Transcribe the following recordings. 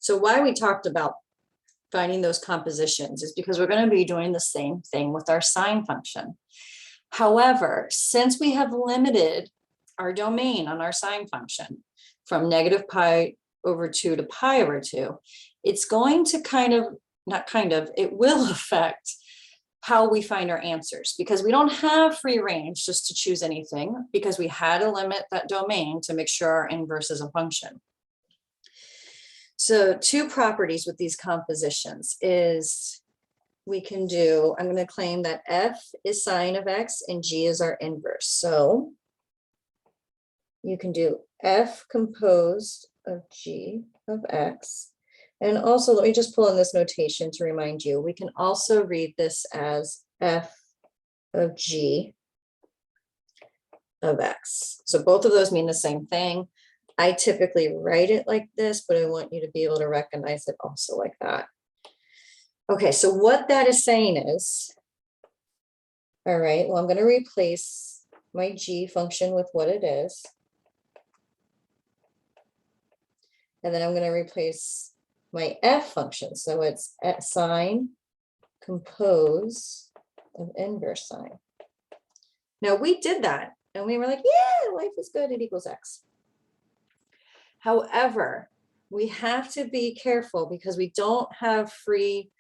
So why we talked about finding those compositions is because we're going to be doing the same thing with our sine function. However, since we have limited our domain on our sine function from negative pi over 2 to pi over 2, it's going to it will affect how we find our answers, because we don't have free range just to choose anything, because we had to limit that domain to make sure our inverse is a function. So two properties with these compositions is we can do, I'm going to claim that f is sine of x and g is our inverse. So you can do f composed of g of x. And also, let me just pull in this notation to remind you, we can also read this as f of g of x. So both of those mean the same thing. I typically write it like this, but I want you to be able to recognize it also like that. Okay, so what that is saying is, all right, well, I'm going to replace my g function with what it is. And then I'm going to replace my f function. So it's at sine composed of inverse sine. Now we did that and we were like, yeah, life is good, it equals x. However, we have to be careful because we don't have free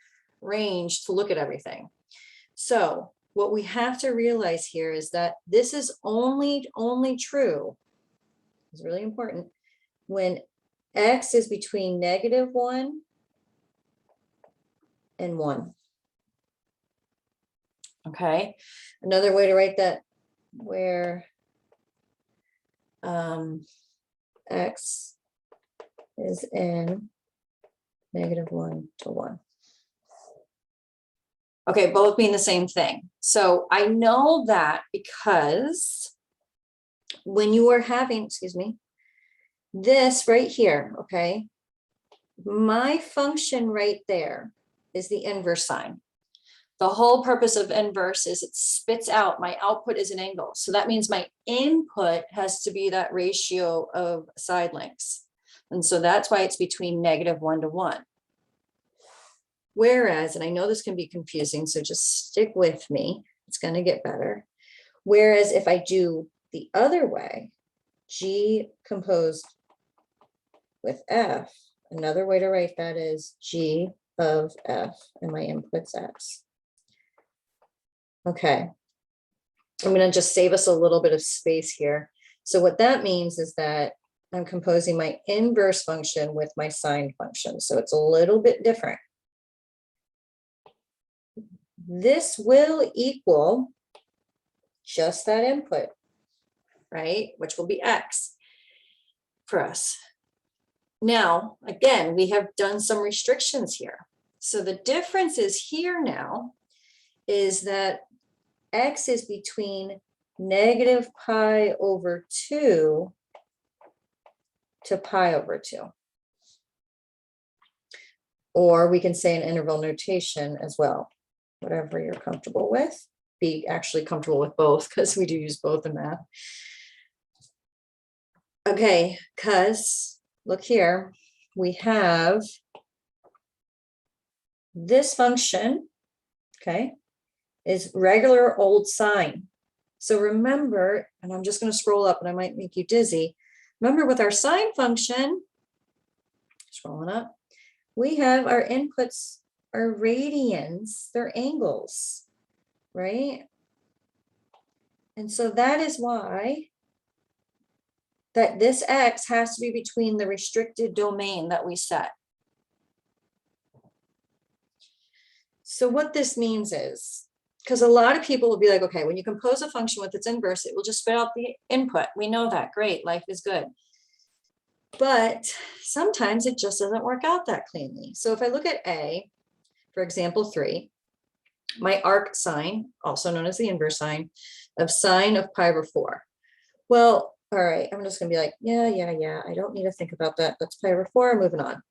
range to look at everything. So what we have to realize here is that this is only true, it's really important, when x is between -1 and 1. Okay, another way to write that, where x is in -1 to 1. Okay, both mean the same thing. So I know that because when you are having, excuse me, this right here, okay, my function right there is the inverse sine. The whole purpose of inverse is it spits out, my output is an angle. So that means my input has to be that ratio of side lengths. And so that's why it's between -1 to 1. Whereas, and I know this can be confusing, so just stick with me, it's going to get better. Whereas if I do the other way, g composed with f, another way to write that is g of f, and my input's x. Okay, I'm going to just save us a little bit of space here. So what that means is that I'm composing my inverse function with my sine function. So it's a little bit different. This will equal just that input, right? Which will be x for us. Now, again, we have done some restrictions here. So the difference is here now is that x is between -pi over 2 to pi over 2. Or we can say an interval notation as well, whatever you're comfortable with. Be actually comfortable with both because we do use both in math. Okay, because look here, we have this function, okay, is regular old sine. So remember, and I'm just going to scroll up and I might make you dizzy. Remember with our sine function, scrolling up, we have our inputs are radians, they're angles, right? And so that is why that this x has to be between the restricted domain that we set. So what this means is, because a lot of people will be like, okay, when you compose a function with its inverse, it will just spit out the input. We know that, great, life is good. But sometimes it just doesn't work out that cleanly. So if I look at A, for example, 3, my arc sine, also known as the inverse sine, of sine of pi over 4. Well, all right, I'm just gonna be like, yeah, I don't need to think about that. That's pi over 4, moving on.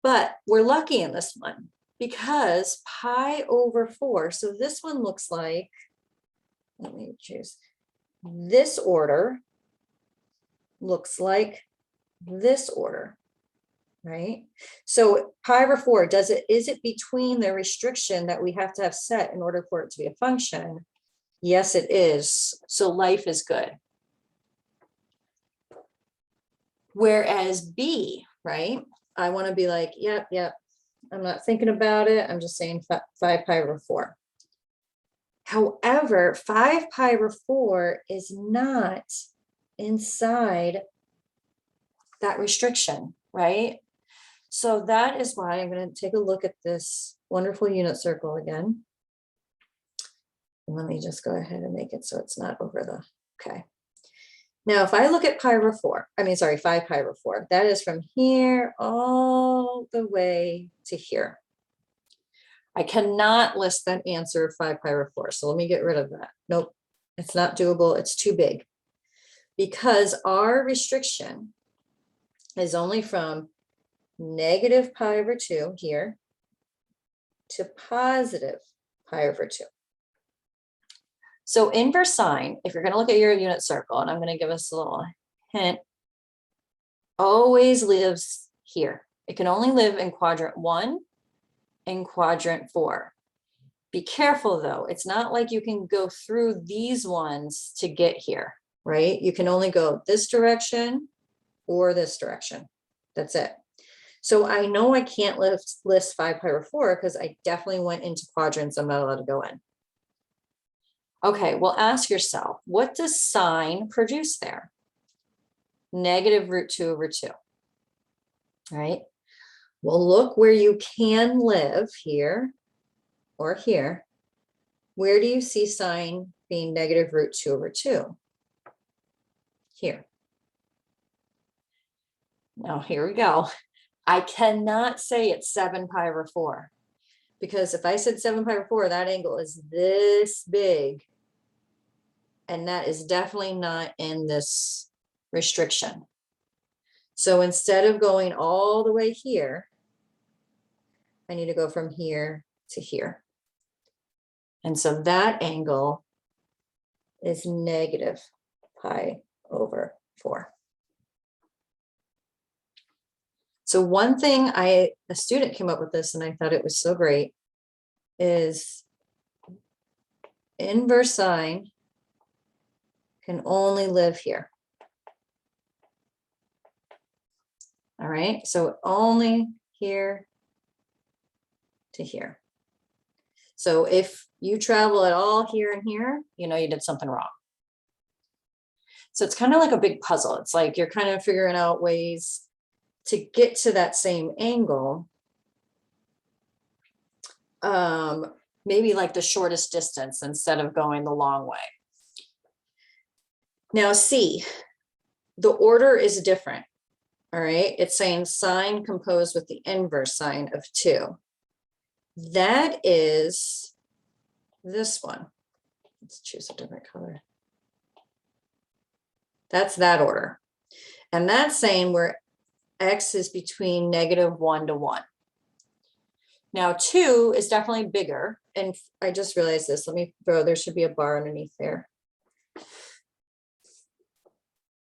But we're lucky in this one because pi over 4, so this one looks like, let me choose, this order looks like this order. right? So pi over 4, is it between the restriction that we have to have set in order for it to be a function? Yes, it is. So life is good. Whereas B, right? I want to be like, yep, I'm not thinking about it. I'm just saying 5 pi over 4. However, 5 pi over 4 is not inside that restriction, right? So that is why I'm going to take a look at this wonderful unit circle again. Let me just go ahead and make it so it's not over the, okay. Now, if I look at pi over 4, 5 pi over 4, that is from here all the way to here. I cannot list that answer of 5 pi over 4. So let me get rid of that. Nope, it's not doable. It's too big. Because our restriction is only from negative pi over 2 here to positive pi over 2. So inverse sine, if you're going to look at your unit circle, and I'm going to give us a little hint, always lives here. It can only live in quadrant 1 and quadrant 4. Be careful though. It's not like you can go through these ones to get here, right? You can only go this direction or this direction. That's it. So I know I can't list 5 pi over 4 because I definitely went into quadrants I'm not allowed to go in. Okay, well, ask yourself, what does sine produce there? Negative root 2 over 2, right? Well, look where you can live, here or here. Where do you see sine being negative root 2 over 2? Here. Now, here we go. I cannot say it's 7 pi over 4, because if I said 7 pi over 4, that angle is this big. And that is definitely not in this restriction. So instead of going all the way here, I need to go from here to here. And so that angle is negative pi over 4. So one thing a student came up with this, and I thought it was so great, is inverse sine can only live here. All right, so only here to here. So if you travel at all here and here, you know you did something wrong. So it's kind of like a big puzzle. It's like you're kind of figuring out ways to get to that same angle. Maybe like the shortest distance instead of going the long way. Now C, the order is different. All right, it's saying sine composed with the inverse sine of 2. That is this one. Let's choose a different color. That's that order. And that's saying where x is between negative 1 to 1. Now 2 is definitely bigger. And I just realized this. Let me throw, there should be a bar underneath there.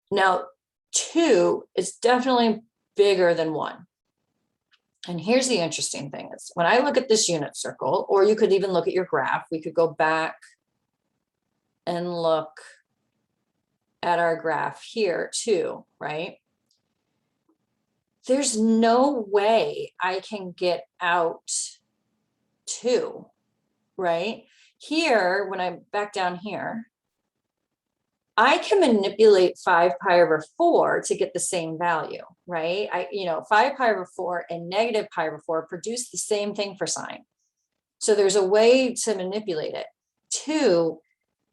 Now 2 is definitely bigger than 1. And here's the interesting thing is when I look at this unit circle, or you could even look at your graph, we could go back and look at our graph here too, right? There's no way I can get out 2, right? Here, when I'm back down here, I can manipulate 5 pi over 4 to get the same value, right? 5 pi over 4 and negative pi over 4 produce the same thing for sine. So there's a way to manipulate it. 2,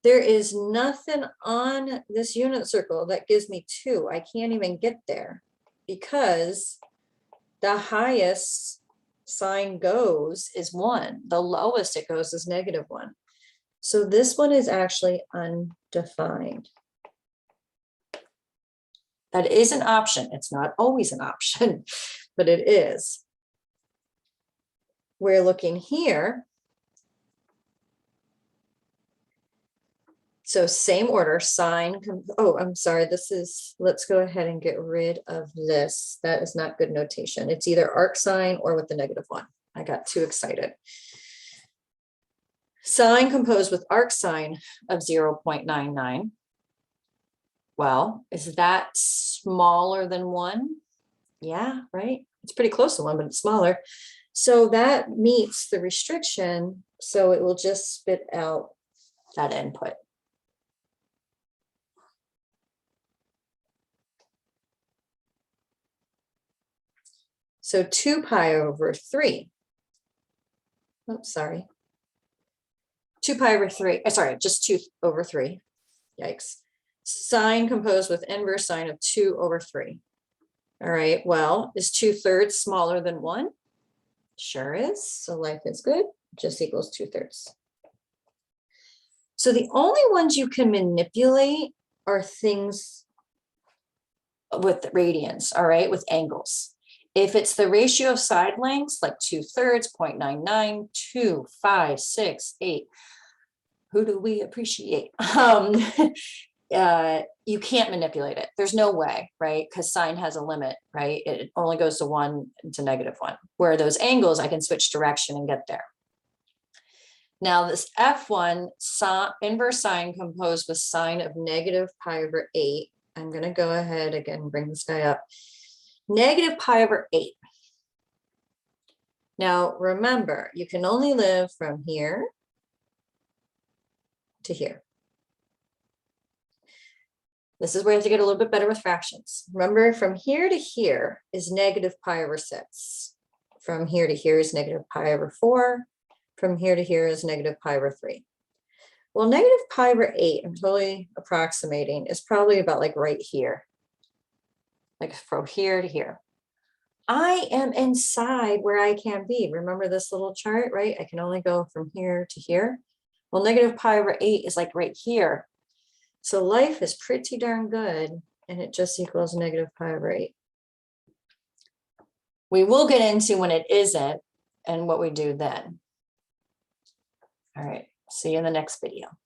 there is nothing on this unit circle that gives me 2. I can't even get there because the highest sine goes is 1. The lowest it goes is negative 1. So this one is actually undefined. That is an option. It's not always an option, but it is. We're looking here. So same order, sine, oh, I'm sorry, this is, let's go ahead and get rid of this. That is not good notation. It's either arc sine or with the -1. I got too excited. Sine composed with arc sine of 0.99. Well, is that smaller than 1? Yeah, right. It's pretty close to 1, but it's smaller. So that meets the restriction. So it will just spit out that input. So 2 pi over 3. Oops, sorry. 2 pi over 3. Sorry, just 2 over 3. Yikes. Sine composed with inverse sine of 2 over 3. All right, well, is 2/3 smaller than 1? Sure is. So life is good. Just equals 2/3. So the only ones you can manipulate are things with radians, all right, with angles. If it's the ratio of side lengths, like 2/3, 0.99, 2, 5, 6, 8, who do we appreciate? You can't manipulate it. There's no way, right? Because sine has a limit, right? It only goes to 1 to -1. Where those angles, I can switch direction and get there. Now this F1, inverse sine composed with sine of -pi/8. I'm going to go ahead again and bring this guy up. -pi/8. Now remember, you can only live from here to here. This is where you have to get a little bit better with fractions. Remember, from here to here is -pi/6. From here to here is -pi/4. From here to here is -pi/3. Well, -pi/8, I'm totally approximating, is probably about like right here. Like from here to here. I am inside where I can be. Remember this little chart, right? I can only go from here to here. Well, -pi/8 is like right here. So life is pretty darn good, and it just equals -pi/8. We will get into when it isn't and what we do then. All right, see you in the next video.